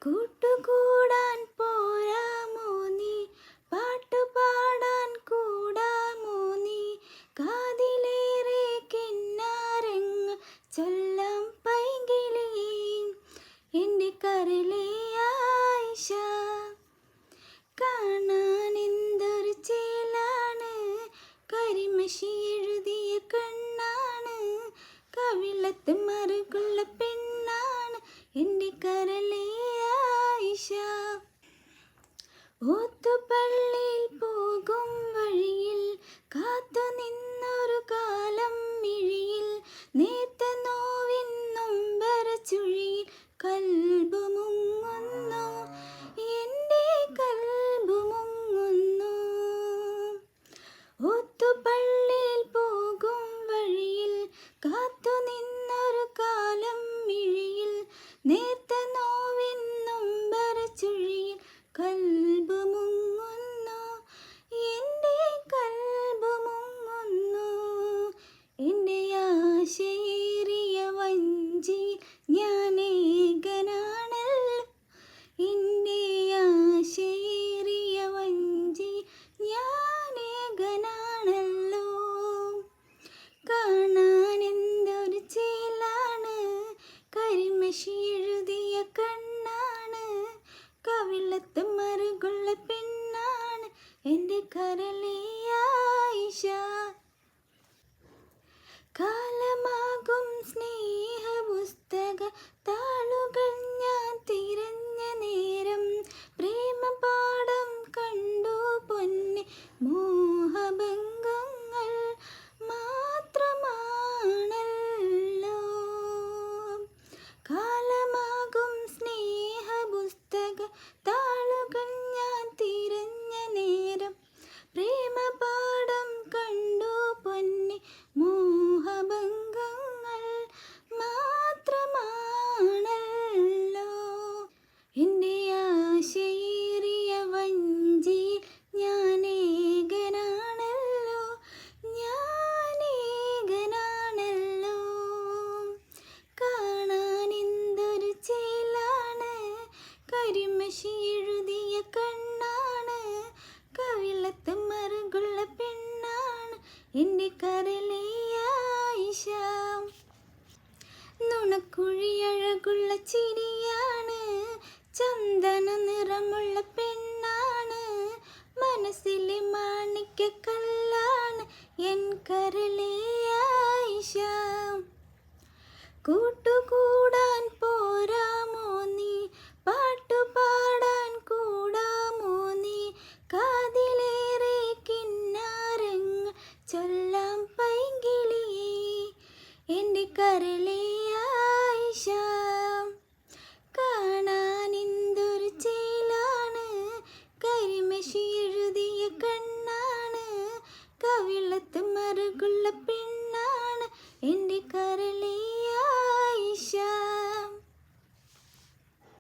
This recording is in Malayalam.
കൂട്ടുകൂടാൻ പോരാമോ നീ, പാട്ടുപാടാൻ കൂടാമോ നീ, കാതിലേറെ കിന്നാരങ്ങൾ ചൊല്ലാം പൈങ്കിളി, എൻ്റെ കരളേ ആയിഷ. കാണാൻ എന്തൊരു ചേലാണ്, കരിമഷി എഴുതിയ കണ്ണാണ്, കവിളത്ത് മറുകുള്ള പെണ്ണാണ് എൻ്റെ കരളേ ആയിഷ. ഓത്തുപള്ളിയിൽ പോകും വഴിയിൽ കാത്തു നിന്നൊരു കാലം മിഴിയിൽ, നേത്ത നോവിൻ നൊമ്പര ചുഴിയിൽ കൽബ് മുങ്ങുന്നു, എൻ്റെ കൽബ് മുങ്ങുന്നു. ഓത്തുപള്ളിയിൽ പോകും വഴിയിൽ കാത്തു നിന്നൊരു കാലം മിഴിയിൽ, നേത്ത നോവിൻ നൊമ്പര ചുഴിയിൽ കൽബ് മുങ്ങുന്നു, എൻ്റെ കൽബ് മുങ്ങുന്നു. എൻ്റെ ആശയേറിയ വഞ്ചി ഞാൻ ഏകനാണല്ലോ, എൻ്റെ ആശയേറിയ വഞ്ചി ഞാൻ ഏകനാണല്ലോ. കാണാൻ എന്തൊരു ചേലാണ്, കരിമഷി എഴുതിയ കണ്ണാണ്, കവിളത്ത് മറുകുള്ള പെണ്ണാണ് എൻ്റെ കരളേ ആയിഷ. കാലമാകും സ്നേഹപുസ്തക താളുകൾ ഞാൻ തിരഞ്ഞ നേരം, പ്രേമപാഠം കണ്ടു പൊന്നെ മോഹഭംഗങ്ങൾ മാത്രമാണല്ലോ. കാലമാകും സ്നേഹപുസ്തക താളുകൾ ഞാൻ തിരഞ്ഞ നേരം, പ്രേമപാഠം കണ്ടു പൊന്നെ മോഹഭംഗങ്ങൾ മാത്രമാണല്ലോ. എൻ്റെ ആശയേറിയ വഞ്ചി ഞാൻ ഏകനാണല്ലോ, ഞാൻ ഏകനാണല്ലോ. കാണാൻ എന്തൊരു ചേലാണ്, കരിമഷി എഴുതിയ കണ്ണാണ്, കവിളത്ത് മറുകുള്ള പെണ്ണാണ് എൻ്റെ കരളേ ആയിഷ. നുണക്കുഴിയഴകുള്ള ചിരിയാണ്, ചന്ദന നിറമുള്ള പെണ്ണാണ്, മനസ്സിലെ മാണിക്യക്കല്ലാണ് എൻ കരളേ ആയിഷ. കൂട്ടുകൂടാൻ പോരാമോ നീ, പാട്ടുപാടാൻ കൂടാമോ നീ, കാതിലേറെ കിന്നാരങ്ങൾ ചൊല്ലാം പൈങ്കിളി, എൻ്റെ കരളേ ആയിഷ. കാണാൻ എന്തൊരു ചേലാണ്, കരിമഷി എഴുതിയ കണ്ണാണ്, കവിളത്ത് മറുകുള്ള